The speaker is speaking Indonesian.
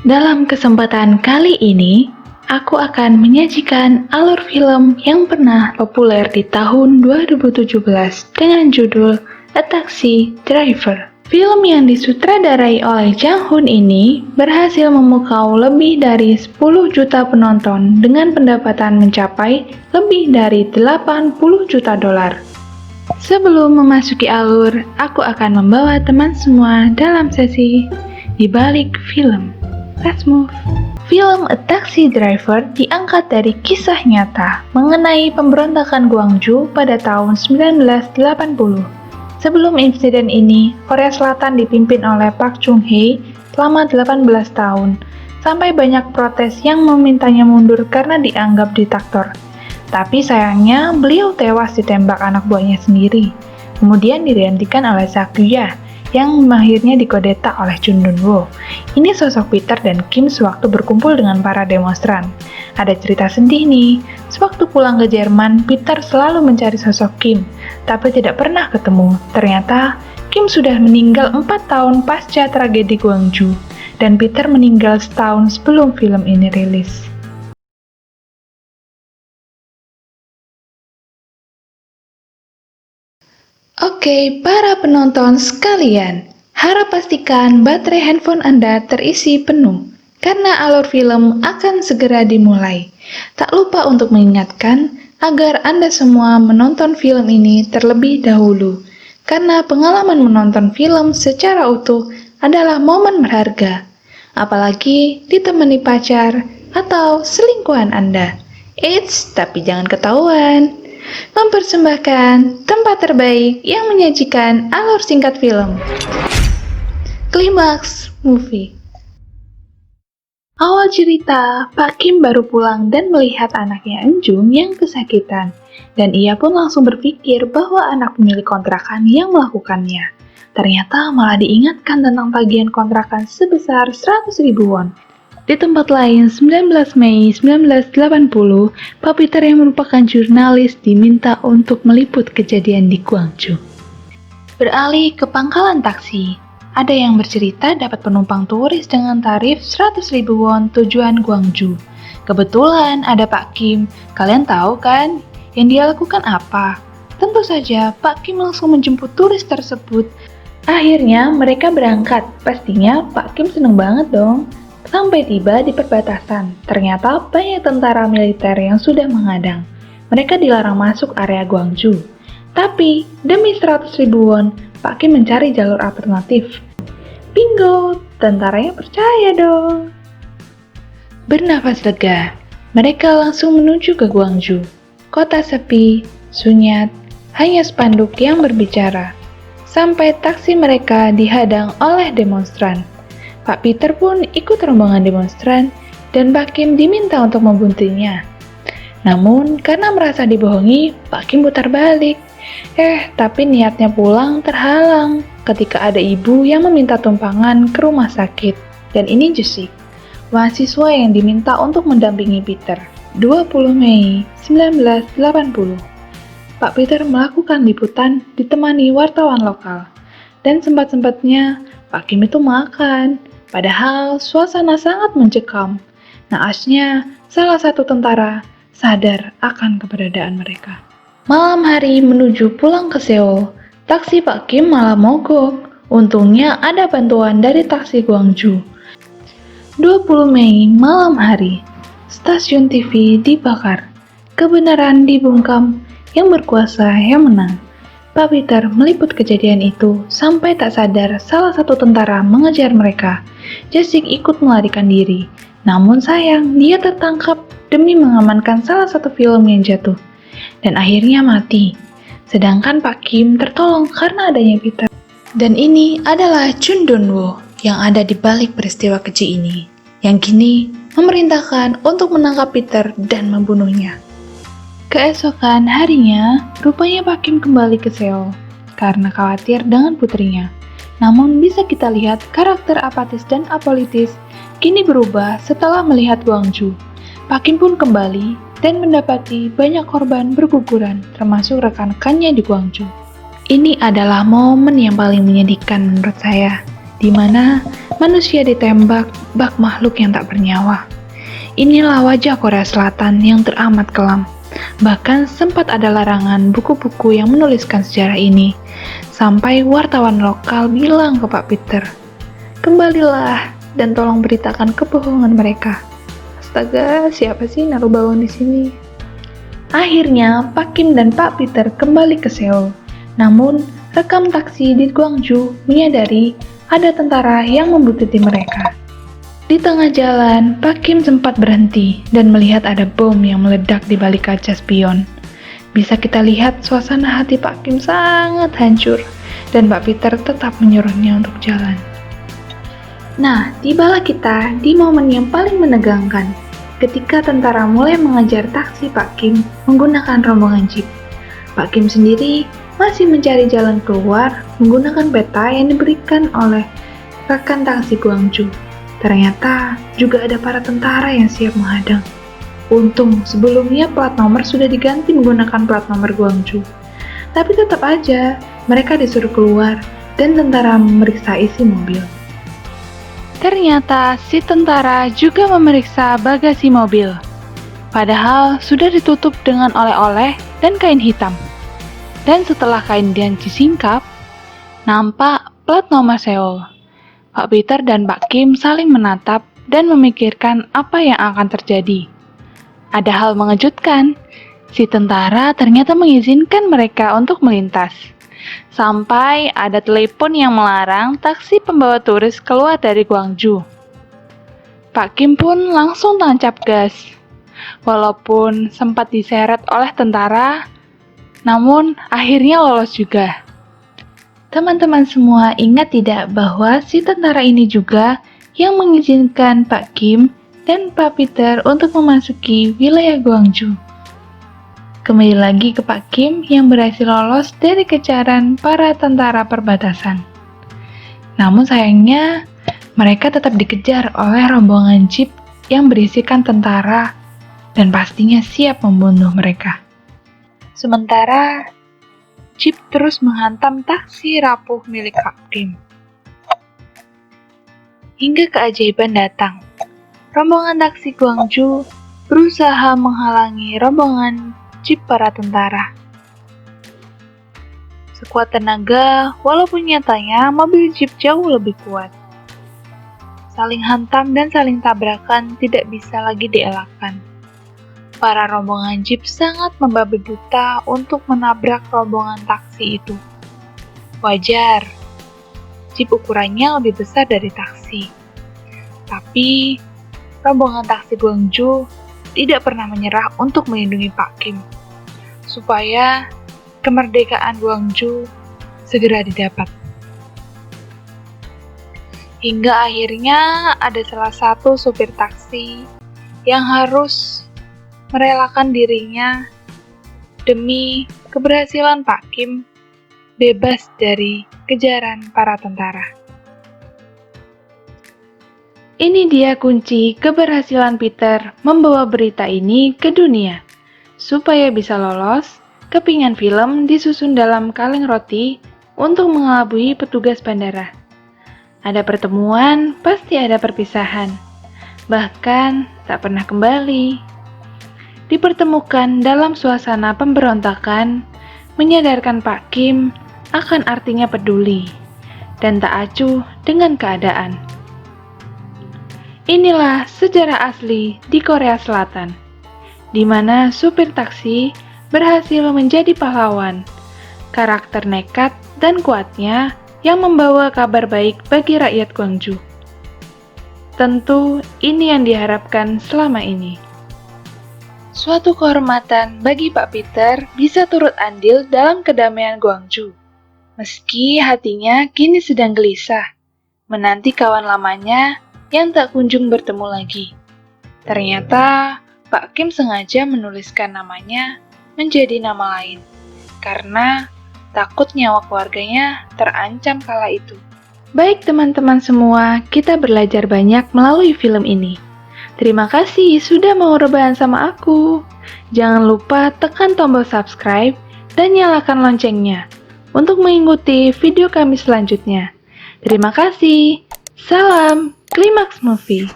Dalam kesempatan kali ini, aku akan menyajikan alur film yang pernah populer di tahun 2017 dengan judul A Taxi Driver. Film yang disutradarai oleh Jang Hoon ini berhasil memukau lebih dari 10 juta penonton dengan pendapatan mencapai lebih dari 80 juta dolar. Sebelum memasuki alur, aku akan membawa teman semua dalam sesi di balik film. Let's move. Film A Taxi Driver diangkat dari kisah nyata mengenai pemberontakan Gwangju pada tahun 1980. Sebelum insiden ini, Korea Selatan dipimpin oleh Park Chung-hee selama 18 tahun, sampai banyak protes yang memintanya mundur karena dianggap diktator. Tapi sayangnya, beliau tewas ditembak anak buahnya sendiri. Kemudian digantikan oleh Sakya, yang akhirnya dikudeta oleh Chun Dong-woo. Ini sosok Peter dan Kim sewaktu berkumpul dengan para demonstran. Ada cerita sedih nih, sewaktu pulang ke Jerman, Peter selalu mencari sosok Kim, tapi tidak pernah ketemu. Ternyata, Kim sudah meninggal 4 tahun pasca tragedi Gwangju, dan Peter meninggal setahun sebelum film ini rilis. Oke, para penonton sekalian, harap pastikan baterai handphone Anda terisi penuh, karena alur film akan segera dimulai. Tak lupa untuk mengingatkan agar Anda semua menonton film ini terlebih dahulu, karena pengalaman menonton film secara utuh adalah momen berharga, apalagi ditemani pacar atau selingkuhan Anda. Eits, tapi jangan ketahuan. Mempersembahkan tempat terbaik yang menyajikan alur singkat film. Klimaks movie. Awal cerita, Pak Kim baru pulang dan melihat anaknya Enjung yang kesakitan, dan ia pun langsung berpikir bahwa anak pemilik kontrakan yang melakukannya. Ternyata malah diingatkan tentang tagihan kontrakan sebesar 100.000 won. Di tempat lain, 19 Mei 1980, Pak Peter yang merupakan jurnalis diminta untuk meliput kejadian di Gwangju. Beralih ke pangkalan taksi, ada yang bercerita dapat penumpang turis dengan tarif 100.000 won tujuan Gwangju. Kebetulan ada Pak Kim, kalian tahu kan yang dia lakukan apa? Tentu saja Pak Kim langsung menjemput turis tersebut. Akhirnya mereka berangkat, pastinya Pak Kim seneng banget dong. Sampai tiba di perbatasan, ternyata banyak tentara militer yang sudah menghadang. Mereka dilarang masuk area Gwangju. Tapi, demi 100.000 won, Pak Kim mencari jalur alternatif. Bingo, tentaranya percaya dong. Bernafas lega, mereka langsung menuju ke Gwangju. Kota sepi, sunyi, hanya spanduk yang berbicara. Sampai taksi mereka dihadang oleh demonstran. Pak Peter pun ikut rombongan demonstran dan Pak Kim diminta untuk membuntunya. Namun, karena merasa dibohongi, Pak Kim putar balik. Tapi niatnya pulang terhalang ketika ada ibu yang meminta tumpangan ke rumah sakit. Dan ini Jusik, mahasiswa yang diminta untuk mendampingi Peter. 20 Mei 1980. Pak Peter melakukan liputan ditemani wartawan lokal. Dan sempat-sempatnya Pak Kim itu makan. Padahal suasana sangat mencekam. Naasnya, salah satu tentara sadar akan keberadaan mereka. Malam hari menuju pulang ke Seoul, taksi Pak Kim malah mogok. Untungnya ada bantuan dari taksi Gwangju. 20 Mei malam hari, stasiun TV dibakar. Kebenaran dibungkam, yang berkuasa yang menang. Pak Peter meliput kejadian itu sampai tak sadar salah satu tentara mengejar mereka. Jasik ikut melarikan diri. Namun sayang, dia tertangkap demi mengamankan salah satu film yang jatuh. Dan akhirnya mati. Sedangkan Pak Kim tertolong karena adanya Peter. Dan ini adalah Chun Dong-woo yang ada di balik peristiwa keji ini. Yang kini memerintahkan untuk menangkap Peter dan membunuhnya. Keesokan harinya, rupanya Pak Kim kembali ke Seoul karena khawatir dengan putrinya. Namun bisa kita lihat karakter apatis dan apolitis kini berubah setelah melihat Gwangju. Pak Kim pun kembali dan mendapati banyak korban berguguran, termasuk rekan-rekannya di Gwangju. Ini adalah momen yang paling menyedihkan menurut saya, di mana manusia ditembak, bak makhluk yang tak bernyawa. Inilah wajah Korea Selatan yang teramat kelam. Bahkan sempat ada larangan buku-buku yang menuliskan sejarah ini. Sampai wartawan lokal bilang ke Pak Peter, "Kembalilah dan tolong beritakan kebohongan mereka." Astaga, siapa sih naruh bawang di sini? Akhirnya, Pak Kim dan Pak Peter kembali ke Seoul. Namun, rekam taksi di Gwangju menyadari ada tentara yang membuntuti mereka. Di tengah jalan, Pak Kim sempat berhenti dan melihat ada bom yang meledak di balik kaca spion. Bisa kita lihat suasana hati Pak Kim sangat hancur, dan Pak Peter tetap menyuruhnya untuk jalan. Nah, tibalah kita di momen yang paling menegangkan, ketika tentara mulai mengejar taksi Pak Kim menggunakan rombongan jeep. Pak Kim sendiri masih mencari jalan keluar menggunakan peta yang diberikan oleh rekan taksi Gwangju. Ternyata juga ada para tentara yang siap menghadang. Untung sebelumnya plat nomor sudah diganti menggunakan plat nomor Gwangju. Tapi tetap aja mereka disuruh keluar dan tentara memeriksa isi mobil. Ternyata si tentara juga memeriksa bagasi mobil. Padahal sudah ditutup dengan oleh-oleh dan kain hitam. Dan setelah kain yang disingkap, nampak plat nomor Seoul. Pak Peter dan Pak Kim saling menatap dan memikirkan apa yang akan terjadi. Ada hal mengejutkan, si tentara ternyata mengizinkan mereka untuk melintas. Sampai ada telepon yang melarang taksi pembawa turis keluar dari Gwangju. Pak Kim pun langsung tancap gas. Walaupun sempat diseret oleh tentara, namun akhirnya lolos juga. Teman-teman semua ingat tidak bahwa si tentara ini juga yang mengizinkan Pak Kim dan Pak Peter untuk memasuki wilayah Gwangju. Kembali lagi ke Pak Kim yang berhasil lolos dari kejaran para tentara perbatasan. Namun sayangnya, mereka tetap dikejar oleh rombongan jeep yang berisikan tentara dan pastinya siap membunuh mereka. Sementara jeep terus menghantam taksi rapuh milik Pak Kim. Hingga keajaiban datang. Rombongan taksi Gwangju berusaha menghalangi rombongan jeep para tentara. Sekuat tenaga, walaupun nyatanya mobil jeep jauh lebih kuat. Saling hantam dan saling tabrakan tidak bisa lagi dielakkan. Para rombongan jeep sangat membabi buta untuk menabrak rombongan taksi itu. Wajar, jeep ukurannya lebih besar dari taksi. Tapi, rombongan taksi Gwangju tidak pernah menyerah untuk melindungi Pak Kim, supaya kemerdekaan Gwangju segera didapat. Hingga akhirnya ada salah satu supir taksi yang harus merelakan dirinya demi keberhasilan Pak Kim bebas dari kejaran para tentara. Ini dia kunci keberhasilan Peter membawa berita ini ke dunia. Supaya bisa lolos, kepingan film disusun dalam kaleng roti untuk mengelabui petugas bandara. Ada pertemuan, pasti ada perpisahan. Bahkan tak pernah kembali. Dipertemukan dalam suasana pemberontakan, menyadarkan Pak Kim akan artinya peduli dan tak acuh dengan keadaan. Inilah sejarah asli di Korea Selatan, di mana supir taksi berhasil menjadi pahlawan, karakter nekat dan kuatnya yang membawa kabar baik bagi rakyat Gwangju. Tentu ini yang diharapkan selama ini. Suatu kehormatan bagi Pak Peter bisa turut andil dalam kedamaian Gwangju. Meski hatinya kini sedang gelisah, menanti kawan lamanya yang tak kunjung bertemu lagi. Ternyata Pak Kim sengaja menuliskan namanya menjadi nama lain, karena takut nyawa keluarganya terancam kala itu. Baik teman-teman semua, kita belajar banyak melalui film ini. Terima kasih sudah mau rebahan sama aku. Jangan lupa tekan tombol subscribe dan nyalakan loncengnya untuk mengikuti video kami selanjutnya. Terima kasih. Salam, Klimaks Movie.